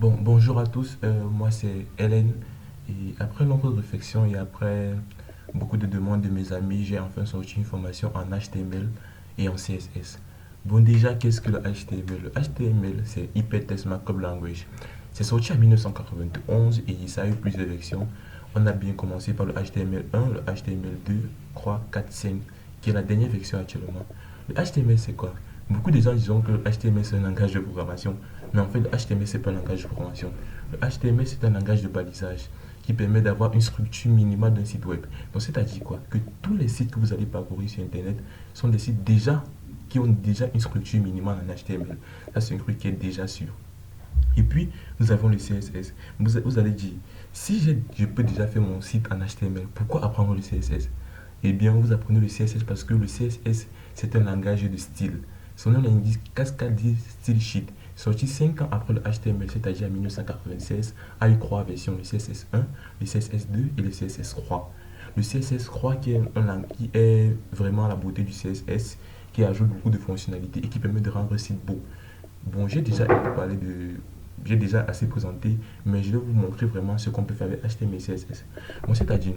Bonjour à tous, moi c'est Hélène et après longue réflexion et après beaucoup de demandes de mes amis, j'ai enfin sorti une formation en HTML et en CSS. Bon déjà, qu'est-ce que le HTML? Le HTML c'est Hypertext Markup Language. C'est sorti en 1991 et ça a eu plusieurs versions. On a bien commencé par le HTML1, le HTML2, 3, 4, 5, qui est la dernière version actuellement. Le HTML c'est quoi? Beaucoup de gens disent que le HTML c'est un langage de programmation. Mais en fait, le HTML, ce n'est pas un langage de programmation. Le HTML, c'est un langage de balisage qui permet d'avoir une structure minimale d'un site web. Donc, c'est-à-dire quoi? Que tous les sites que vous allez parcourir sur Internet sont des sites déjà qui ont déjà une structure minimale en HTML. Ça, c'est un truc qui est déjà sûr. Et puis, nous avons le CSS. Vous allez dire, si je peux déjà faire mon site en HTML, pourquoi apprendre le CSS? Eh bien, vous apprenez le CSS parce que le CSS, c'est un langage de style. Son nom l'indique Cascade Style Sheet, sorti 5 ans après le HTML, c'est-à-dire en 1996, a eu trois versions, le CSS1, le CSS2 et le CSS3. Le CSS3 qui est vraiment la beauté du CSS, qui ajoute beaucoup de fonctionnalités et qui permet de rendre un site beau. Bon, j'ai déjà assez présenté, mais je vais vous montrer vraiment ce qu'on peut faire avec HTML et CSS. Bon, c'est-à-dire,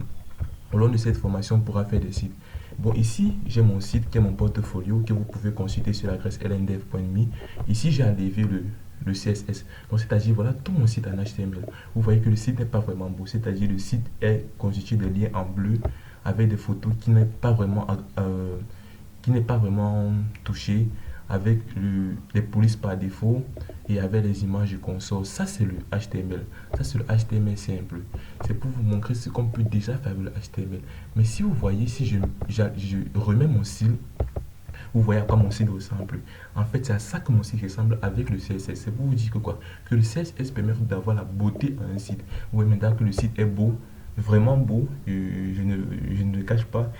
au long de cette formation, on pourra faire des sites. Bon, ici, j'ai mon site qui est mon portfolio que vous pouvez consulter sur l'adresse lndev.me. Ici, j'ai enlevé le CSS. Donc, c'est-à-dire, voilà tout mon site en HTML. Vous voyez que le site n'est pas vraiment beau. C'est-à-dire, le site est constitué de liens en bleu avec des photos qui n'est pas vraiment touché avec les polices par défaut et avec les images de console. Ça, c'est le HTML. Ça, c'est le HTML simple. C'est pour vous montrer ce qu'on peut déjà faire avec le HTML. Mais si vous voyez, si je remets mon style, vous voyez à quoi mon site ressemble. En fait, c'est à ça que mon site ressemble avec le CSS. C'est pour vous dire que quoi? Que le CSS permet d'avoir la beauté à un site. Vous voyez maintenant que le site est beau, vraiment beau. Je ne le cache pas.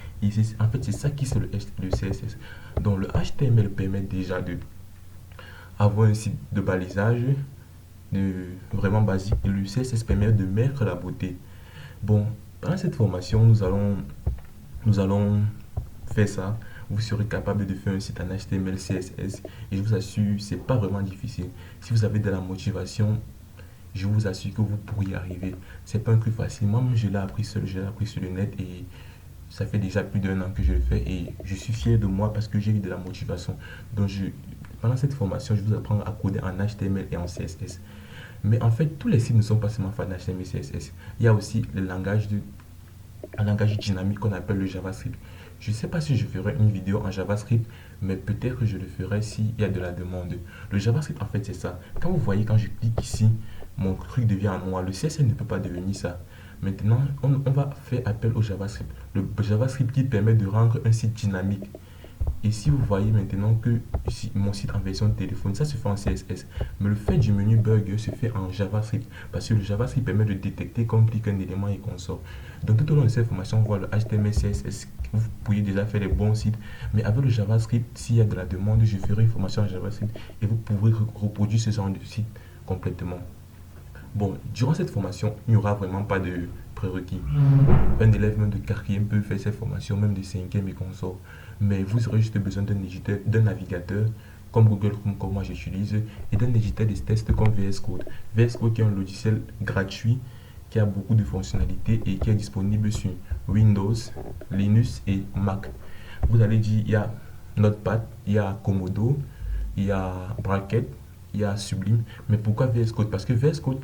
En fait, c'est ça qui c'est le CSS. Donc, le HTML permet déjà de avoir un site de balisage vraiment basique. Et le CSS permet de mettre la beauté. Bon, pendant cette formation, nous allons faire ça. Vous serez capable de faire un site en HTML, CSS. Et je vous assure, c'est pas vraiment difficile. Si vous avez de la motivation, je vous assure que vous pourriez y arriver. C'est pas un truc facile. Moi, je l'ai appris seul, je l'ai appris sur le net et ça fait déjà plus d'un an que je le fais et je suis fier de moi parce que j'ai eu de la motivation. Donc, pendant cette formation, je vais vous apprendre à coder en HTML et en CSS. Mais en fait, tous les sites ne sont pas seulement faits en HTML et CSS. Il y a aussi un langage dynamique qu'on appelle le JavaScript. Je ne sais pas si je ferai une vidéo en JavaScript, mais peut-être que je le ferai s'il y a de la demande. Le JavaScript, en fait, c'est ça. Quand vous voyez, quand je clique ici, mon truc devient en noir. Le CSS ne peut pas devenir ça. Maintenant, on va faire appel au JavaScript. Le JavaScript qui permet de rendre un site dynamique. Et si vous voyez maintenant que mon site en version de téléphone, ça se fait en CSS. Mais le fait du menu bug se fait en JavaScript. Parce que le JavaScript permet de détecter quand on clique un élément et qu'on sort. Donc tout au long de cette formation, on voit le HTML, CSS. Vous pourriez déjà faire des bons sites. Mais avec le JavaScript, s'il y a de la demande, je ferai une formation en JavaScript. Et vous pourrez reproduire ce genre de site complètement. Bon, durant cette formation, il n'y aura vraiment pas de prérequis. Un élève même de quatrième peut faire cette formation, même de cinquième et consort. Mais vous aurez juste besoin d'un navigateur comme Google Chrome, comme moi j'utilise, et d'un éditeur de tests comme VS Code. VS Code qui est un logiciel gratuit qui a beaucoup de fonctionnalités et qui est disponible sur Windows, Linux et Mac. Vous allez dire, il y a Notepad, il y a Komodo, il y a Bracket, il y a Sublime. Mais pourquoi VS Code? Parce que VS Code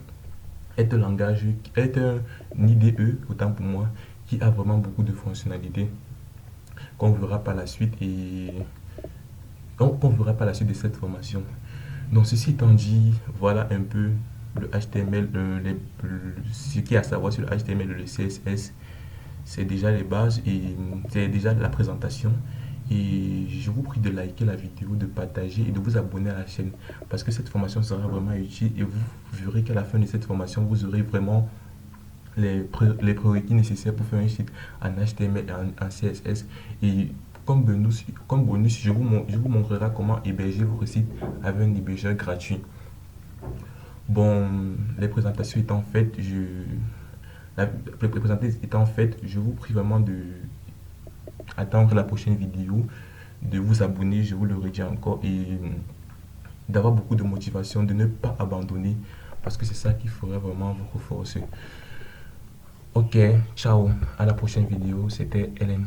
est un langage, est un IDE, autant pour moi, qui a vraiment beaucoup de fonctionnalités qu'on verra par la suite et qu'on verra par la suite de cette formation. Donc ceci étant dit, voilà un peu le HTML, ce qu'il y a à savoir sur le HTML et le CSS. C'est déjà les bases et c'est déjà la présentation. Et je vous prie de liker la vidéo, de partager et de vous abonner à la chaîne parce que cette formation sera vraiment utile et vous verrez qu'à la fin de cette formation, vous aurez vraiment les prérequis nécessaires pour faire un site en HTML et en CSS. Et comme bonus je vous montrerai comment héberger votre site avec un hébergeur gratuit. Bon, les présentations étant faites, je vous prie vraiment de attendre la prochaine vidéo, de vous abonner, je vous le redis encore, et d'avoir beaucoup de motivation, de ne pas abandonner parce que c'est ça qui ferait vraiment vous reforcer. Ok, ciao, à la prochaine vidéo, c'était Hélène.